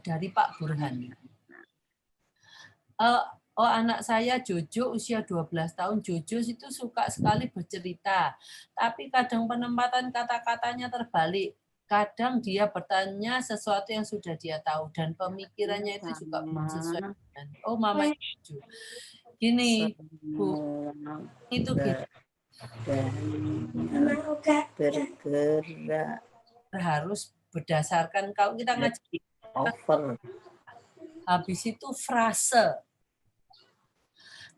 dari Pak Burhan. Oh, anak saya Jojo usia 12 tahun. Jojo itu suka sekali bercerita. Tapi kadang penempatan kata-katanya terbalik. Kadang dia bertanya sesuatu yang sudah dia tahu. Dan pemikirannya itu juga sesuai dengan, oh, Mama Jojo. Gini, Bu. Itu gitu. Bergerak. Harus berdasarkan, kalau kita ngaji. Over. Habis itu frase.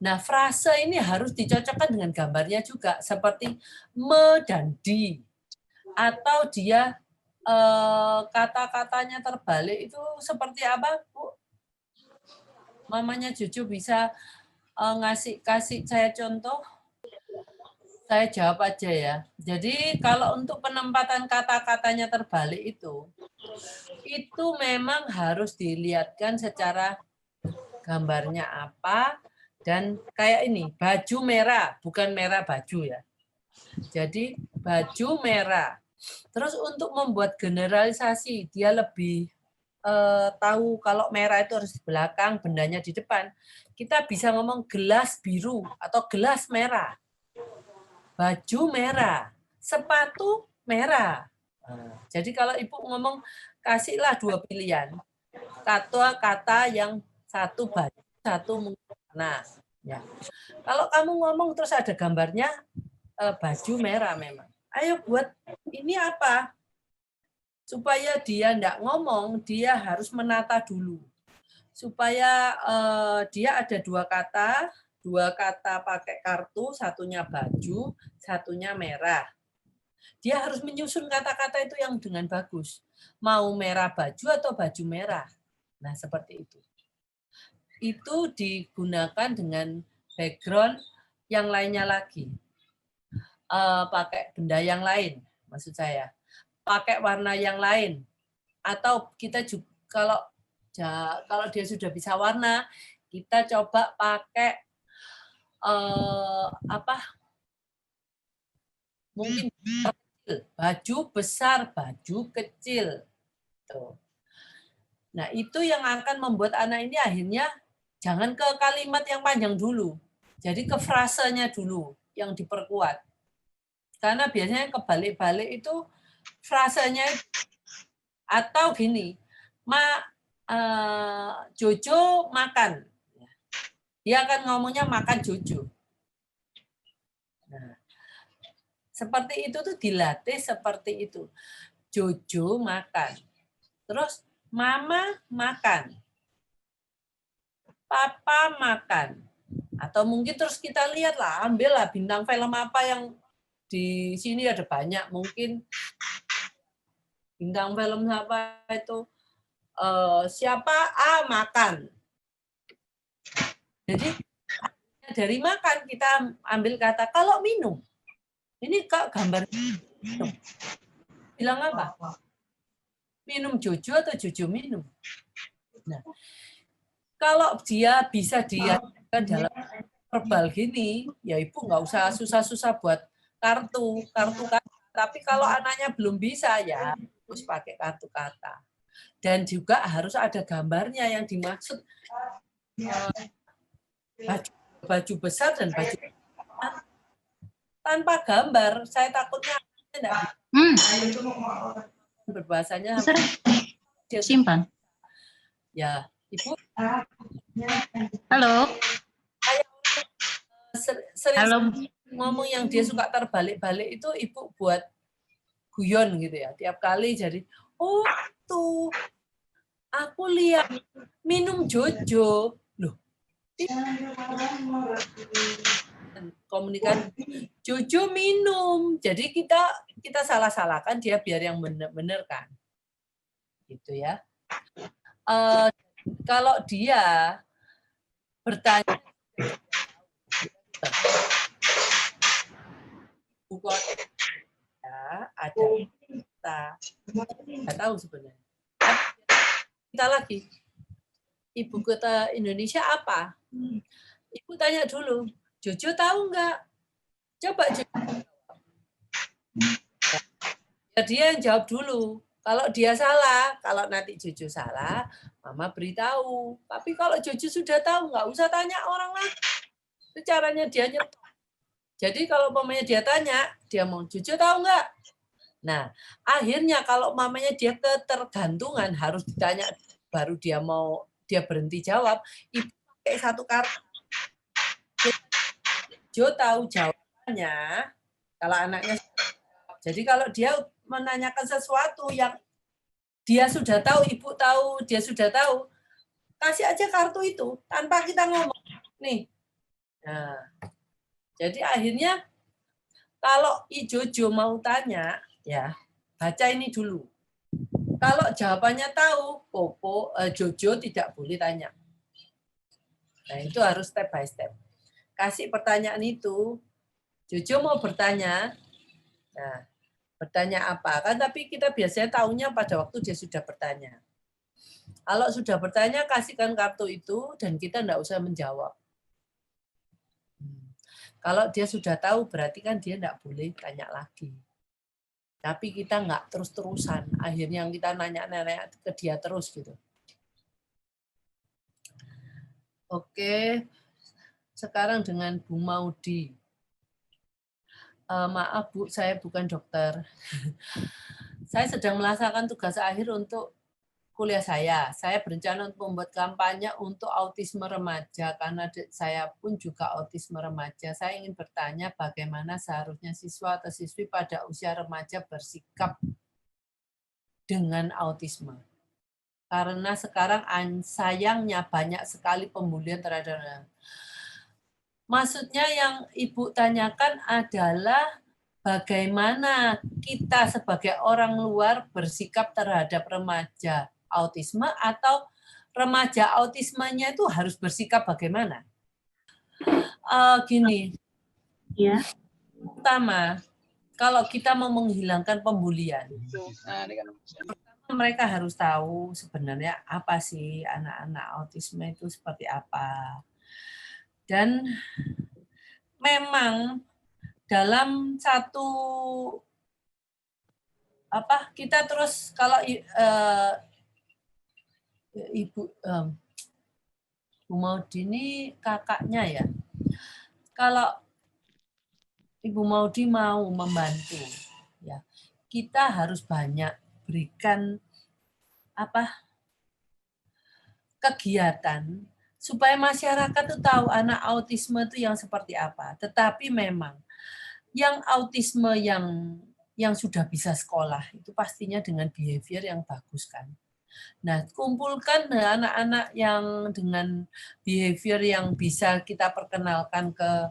Nah, frase ini harus dicocokkan dengan gambarnya juga, seperti me dan di. Atau dia kata-katanya terbalik itu seperti apa, Bu? Mamanya Jojo bisa kasih saya contoh? Saya jawab aja ya. Jadi kalau untuk penempatan kata-katanya terbalik itu memang harus dilihatkan secara gambarnya apa. Dan kayak ini, baju merah, bukan merah baju ya. Jadi baju merah. Terus untuk membuat generalisasi, dia lebih tahu kalau merah itu harus di belakang, bendanya di depan. Kita bisa ngomong gelas biru atau gelas merah. Baju merah, sepatu merah. Jadi kalau Ibu ngomong, kasihlah 2 pilihan. Kata yang satu baju, satu nah. Ya. Kalau kamu ngomong terus ada gambarnya baju merah memang. Ayo buat ini apa? Supaya dia enggak ngomong, dia harus menata dulu. Supaya dia ada 2 kata pakai kartu, satunya baju, satunya merah. Dia harus menyusun kata-kata itu yang dengan bagus. Mau merah baju atau baju merah. Nah, seperti itu. Itu digunakan dengan background yang lainnya lagi. Pakai benda yang lain, maksud saya. Pakai warna yang lain. Atau kita juga kalau dia sudah bisa warna, kita coba pakai mungkin baju besar, baju kecil. Tuh. Nah, itu yang akan membuat anak ini akhirnya jangan ke kalimat yang panjang dulu. Jadi ke frasenya dulu yang diperkuat. Karena biasanya kebalik-balik itu frasenya atau gini, Jojo makan. Dia akan ngomongnya makan Jojo. Nah, seperti itu tuh dilatih seperti itu. Jojo makan. Terus Mama makan. Papa makan. Atau mungkin terus kita lihatlah, ambillah bintang film apa yang di sini ada banyak. Mungkin bintang film apa itu, siapa A makan. Jadi dari makan kita ambil kata, kalau minum. Ini Kak gambar minum. Bilang apa? Minum Jojo atau Jojo minum? Nah, kalau dia bisa diajarkan dalam verbal gini, ya Ibu nggak usah susah-susah buat kartu kata. Tapi kalau anaknya belum bisa, ya harus pakai kartu kata. Dan juga harus ada gambarnya yang dimaksud baju besar dan baju tanpa gambar. Saya takutnya enggak berbahasanya simpan. Ya, Ibu. Halo. Sering ngomong yang dia suka terbalik-balik itu Ibu buat guyon gitu ya. Tiap kali jadi, oh tuh aku lihat minum Jojo. Loh. Komunikasi Jojo minum. Jadi kita salah-salahkan dia biar yang benar-benar kan. Gitu ya. Kalau dia bertanya ada kita nggak tahu sebenarnya. Kita lagi, ibu kota Indonesia apa? Ibu tanya dulu, Jojo tahu nggak? Coba Jojo. Ya, dia yang jawab dulu. Kalau dia salah, kalau nanti Jojo salah, Mama beritahu. Tapi kalau Jojo sudah tahu, nggak usah tanya orang lain. Itu caranya dia nyetop. Jadi kalau mamanya dia tanya, dia mau Jojo tahu nggak? Nah, akhirnya kalau mamanya dia ketergantungan harus ditanya baru dia berhenti jawab, ibu pakai satu kartu. Jo tahu jawabannya kalau anaknya. Jadi kalau dia menanyakan sesuatu yang dia sudah tahu, ibu tahu, dia sudah tahu, kasih aja kartu itu tanpa kita ngomong. Nih. Nah, jadi akhirnya kalau Jojo mau tanya, ya baca ini dulu. Kalau jawabannya tahu, Jojo tidak boleh tanya. Nah, itu harus step by step. Kasih pertanyaan itu, Jojo mau bertanya, nah, bertanya apa? Kan tapi kita biasanya tahunya pada waktu dia sudah bertanya. Kalau sudah bertanya, kasihkan kartu itu dan kita enggak usah menjawab. Kalau dia sudah tahu, berarti kan dia enggak boleh tanya lagi. Tapi kita enggak terus-terusan. Akhirnya yang kita nanya-nanya ke dia terus gitu. Oke, sekarang dengan Bu Maudi. Maaf Bu, saya bukan dokter. Saya sedang melaksanakan tugas akhir untuk kuliah saya. Saya berencana untuk membuat kampanye untuk autisme remaja karena saya pun juga autisme remaja. Saya ingin bertanya bagaimana seharusnya siswa atau siswi pada usia remaja bersikap dengan autisme. Karena sekarang sayangnya banyak sekali pembulian terhadap. Maksudnya yang Ibu tanyakan adalah bagaimana kita sebagai orang luar bersikap terhadap remaja autisme atau remaja autismenya itu harus bersikap bagaimana? Gini, Ya. pertama, kalau kita mau menghilangkan pembulian, mereka harus tahu sebenarnya apa sih anak-anak autisme itu seperti apa. Dan memang dalam satu kita terus kalau Ibu Bu Maudi ini kakaknya ya. Kalau Ibu Maudi mau membantu, ya kita harus banyak berikan kegiatan supaya masyarakat itu tahu anak autisme itu yang seperti apa. Tetapi memang yang autisme yang sudah bisa sekolah itu pastinya dengan behavior yang bagus kan. Nah, kumpulkan anak-anak yang dengan behavior yang bisa kita perkenalkan ke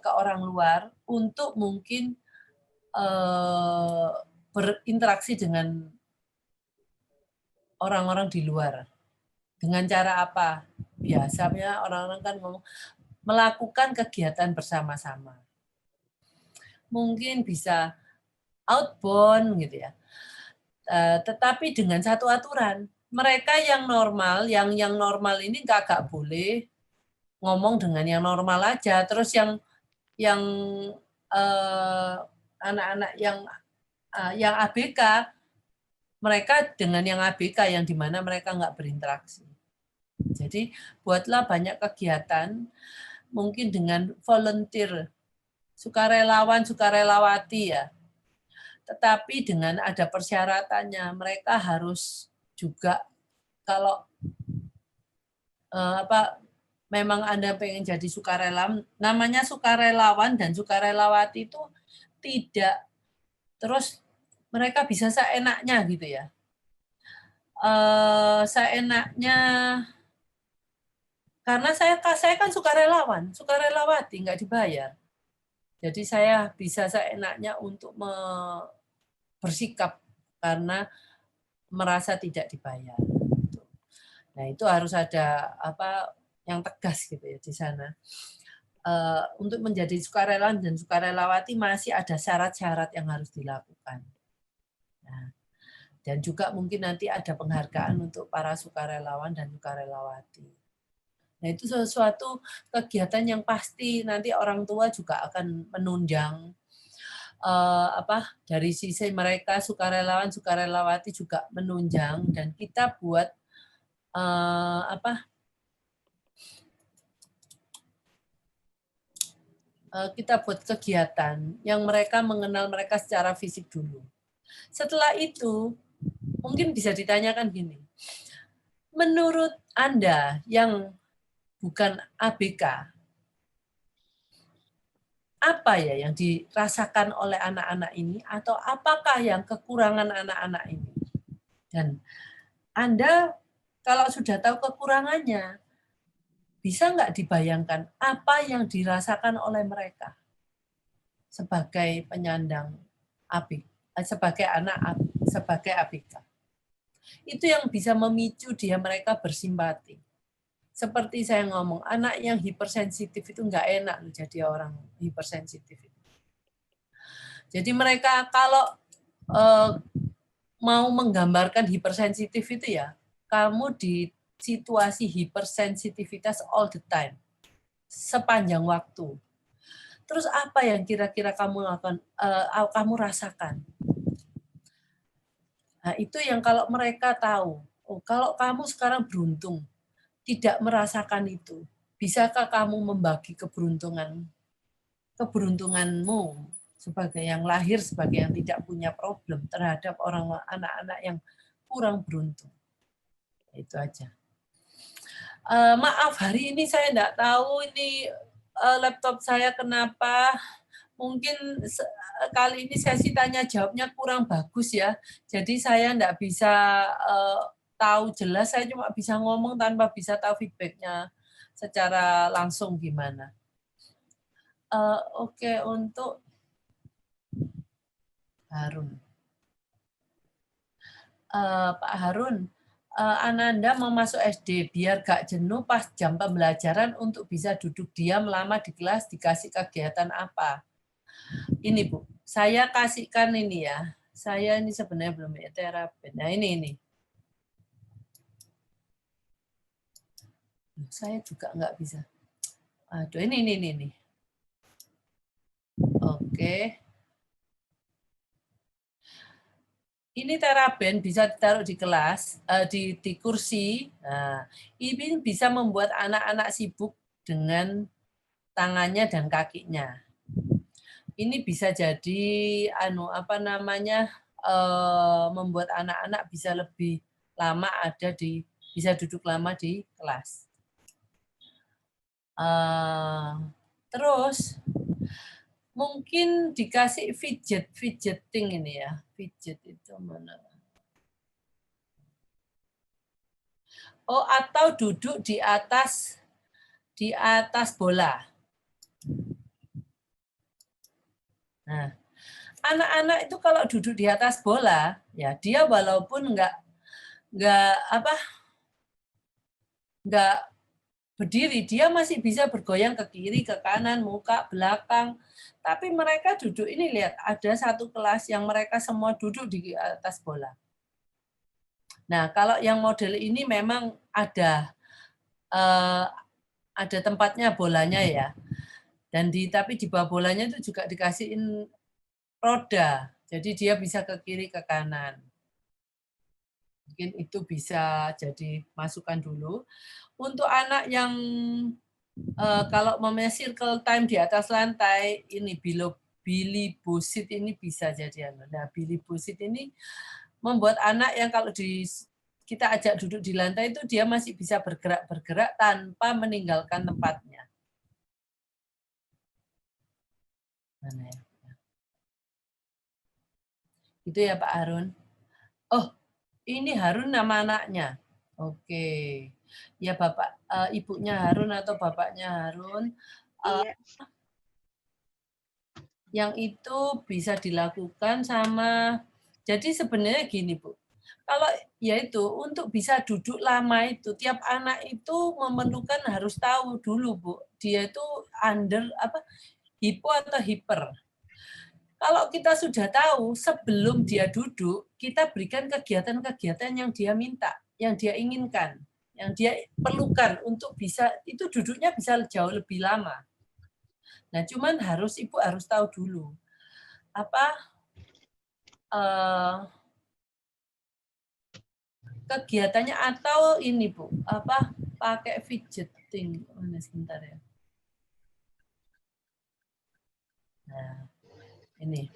orang luar untuk mungkin berinteraksi dengan orang-orang di luar. Dengan cara apa? Biasanya orang-orang kan melakukan kegiatan bersama-sama. Mungkin bisa outbound gitu ya. Tetapi dengan satu aturan, mereka yang normal ini nggak boleh ngomong dengan yang normal aja. Terus yang anak-anak yang ABK, mereka dengan yang ABK yang dimana mereka nggak berinteraksi. Jadi buatlah banyak kegiatan, mungkin dengan volunteer, sukarelawan, sukarelawati ya. Tetapi dengan ada persyaratannya, mereka harus juga kalau memang Anda pengen jadi sukarelawan, namanya sukarelawan dan sukarelawati itu tidak terus mereka bisa seenaknya gitu ya. Seenaknya karena saya kan sukarelawan, sukarelawati nggak dibayar. Jadi saya bisa seenaknya untuk bersikap karena merasa tidak dibayar. Nah, itu harus ada yang tegas gitu ya di sana. Untuk menjadi sukarelawan dan sukarelawati masih ada syarat-syarat yang harus dilakukan. Nah, dan juga mungkin nanti ada penghargaan untuk para sukarelawan dan sukarelawati. Nah, itu sesuatu kegiatan yang pasti nanti orang tua juga akan menunjang dari sisi mereka sukarelawan sukarelawati juga menunjang, dan kita buat kita buat kegiatan yang mereka mengenal mereka secara fisik dulu. Setelah itu mungkin bisa ditanyakan gini, menurut Anda yang bukan ABK, apa ya yang dirasakan oleh anak-anak ini, atau apakah yang kekurangan anak-anak ini? Dan Anda kalau sudah tahu kekurangannya, bisa nggak dibayangkan apa yang dirasakan oleh mereka sebagai penyandang ABK, sebagai anak sebagai ABK? Itu yang bisa memicu mereka bersimpati. Seperti saya ngomong, anak yang hipersensitif itu nggak enak jadi orang hipersensitif. Jadi mereka kalau mau menggambarkan hipersensitif itu ya, kamu di situasi hipersensitivitas all the time, sepanjang waktu. Terus apa yang kira-kira kamu lakukan, kamu rasakan? Nah, itu yang kalau mereka tahu, oh, kalau kamu sekarang beruntung, tidak merasakan itu, bisakah kamu membagi keberuntunganmu sebagai yang lahir sebagai yang tidak punya problem terhadap anak-anak yang kurang beruntung? Itu aja. Maaf, hari ini saya tidak tahu ini laptop saya kenapa. Mungkin kali ini sesi tanya jawabnya kurang bagus ya. Jadi saya tidak bisa tahu jelas, saya cuma bisa ngomong tanpa bisa tahu feedbacknya secara langsung gimana. Oke, untuk Harun. Pak Harun, Ananda mau masuk SD, biar gak jenuh pas jam pembelajaran untuk bisa duduk diam lama di kelas, dikasih kegiatan apa? Ini Bu, saya kasihkan ini ya. Saya ini sebenarnya belum ya terapi. Nah ini. Saya juga nggak bisa. Aduh, ini. Oke. Ini teraben bisa ditaruh di kelas, di kursi. Nah, ini bisa membuat anak-anak sibuk dengan tangannya dan kakinya. Ini bisa jadi membuat anak-anak bisa lebih lama bisa duduk lama di kelas. Terus mungkin dikasih fidgeting ini ya. Fidget itu mana? Oh, atau duduk di atas bola. Nah, anak-anak itu kalau duduk di atas bola, ya dia walaupun nggak berdiri, dia masih bisa bergoyang ke kiri, ke kanan, muka, belakang. Tapi mereka duduk ini, lihat, ada satu kelas yang mereka semua duduk di atas bola. Nah, kalau yang model ini memang ada tempatnya bolanya ya. Dan tapi di bawah bolanya itu juga dikasihin roda. Jadi dia bisa ke kiri, ke kanan. Mungkin itu bisa jadi masukan dulu. Untuk anak yang kalau memang circle time di atas lantai, ini Billy Busit ini bisa jadi. Nah, Billy Busit ini membuat anak yang kalau kita ajak duduk di lantai itu dia masih bisa bergerak tanpa meninggalkan tempatnya. Mana ya? Itu ya Pak Harun. Oh, ini Harun nama anaknya. Oke. Ya Bapak, ibunya Harun atau bapaknya Harun. Iya. Yang itu bisa dilakukan sama, jadi sebenarnya gini Bu, kalau yaitu untuk bisa duduk lama itu tiap anak itu memerlukan harus tahu dulu Bu, dia itu hipo atau hiper. Kalau kita sudah tahu sebelum dia duduk, kita berikan kegiatan-kegiatan yang dia minta, yang dia inginkan, yang dia perlukan untuk bisa itu duduknya bisa jauh lebih lama. Nah, cuman ibu harus tahu dulu. kegiatannya atau ini Bu, pakai fidgeting. Sebentar ya. Nah, ini.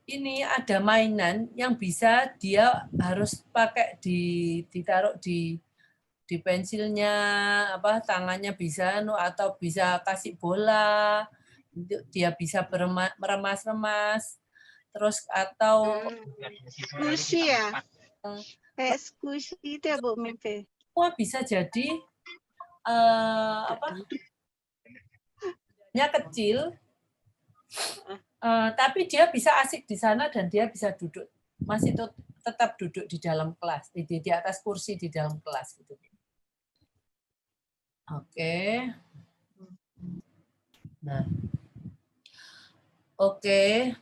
Ini ada mainan yang bisa dia harus pakai ditaruh di pensilnya, tangannya bisa atau bisa kasih bola, dia bisa meremas-remas, terus atau Squishy ya? Kayak squishy itu ya Bu Mimpi? wah bisa jadi nya kecil, tapi dia bisa asik di sana dan dia bisa duduk, masih tetap duduk di dalam kelas, di atas kursi di dalam kelas gitu. Oke. Nah, oke.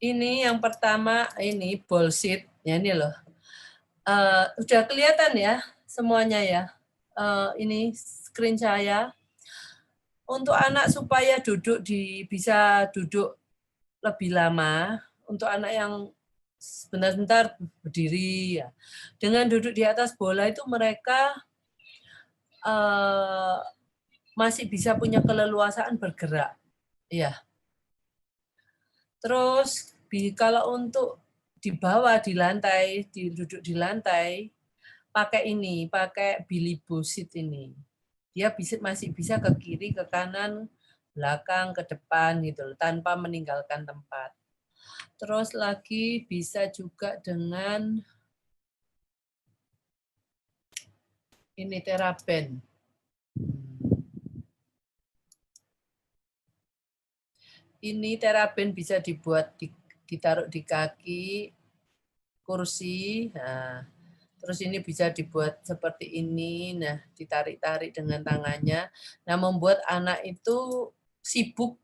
Ini yang pertama, ini bullshit. Ya, ini loh. Udah kelihatan ya semuanya ya. Ini screen saya. Untuk anak supaya bisa duduk lebih lama, untuk anak yang sebentar-bentar berdiri ya. Dengan duduk di atas bola itu mereka masih bisa punya keleluasaan bergerak. Ya. Terus kalau untuk di bawah di lantai, duduk di lantai, pakai Billy Bullshit ini. Dia masih bisa ke kiri, ke kanan, belakang, ke depan gitu loh, tanpa meninggalkan tempat. Terus lagi bisa juga dengan ini terapen. Ini terapen bisa ditaruh di kaki, kursi. Nah, terus ini bisa dibuat seperti ini. Nah, ditarik-tarik dengan tangannya. Nah, membuat anak itu sibuk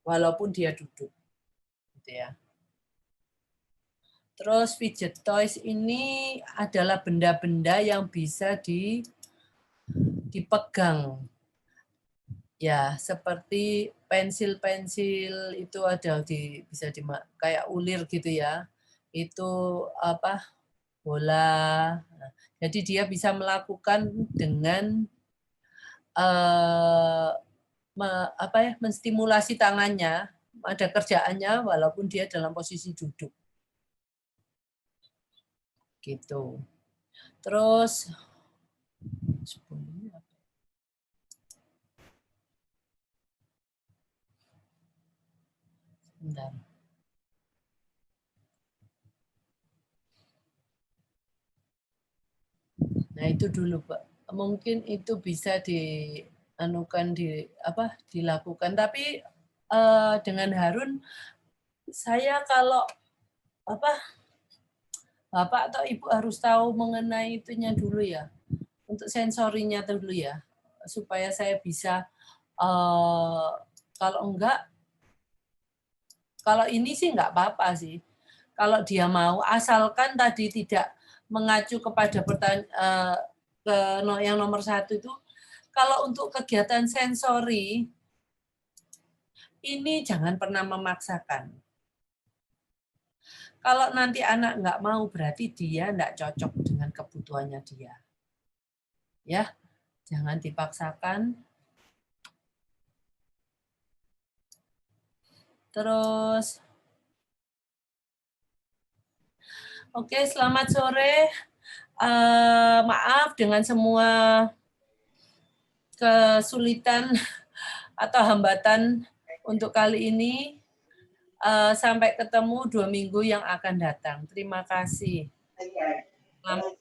walaupun dia duduk. Gitu ya. Terus fidget toys ini adalah benda-benda yang bisa dipegang. Ya, seperti pensil-pensil itu ada bisa kayak ulir gitu ya. Itu bola. Nah, jadi dia bisa melakukan dengan menstimulasi tangannya, ada kerjaannya walaupun dia dalam posisi duduk. Gitu. Terus bentar. Nah, itu dulu, Pak. Mungkin itu bisa dilakukan, tapi dengan Harun saya kalau Bapak atau Ibu harus tahu mengenai itunya dulu ya. Untuk sensorinya dulu ya. Supaya saya bisa kalau ini sih enggak apa-apa sih. Kalau dia mau, asalkan tadi tidak mengacu kepada yang nomor 1 itu, kalau untuk kegiatan sensori, ini jangan pernah memaksakan. Kalau nanti anak nggak mau, berarti dia nggak cocok dengan kebutuhannya dia. Ya, jangan dipaksakan. Terus, oke, selamat sore. Maaf dengan semua kesulitan atau hambatan untuk kali ini. Sampai ketemu 2 minggu yang akan datang. Terima kasih. Selamat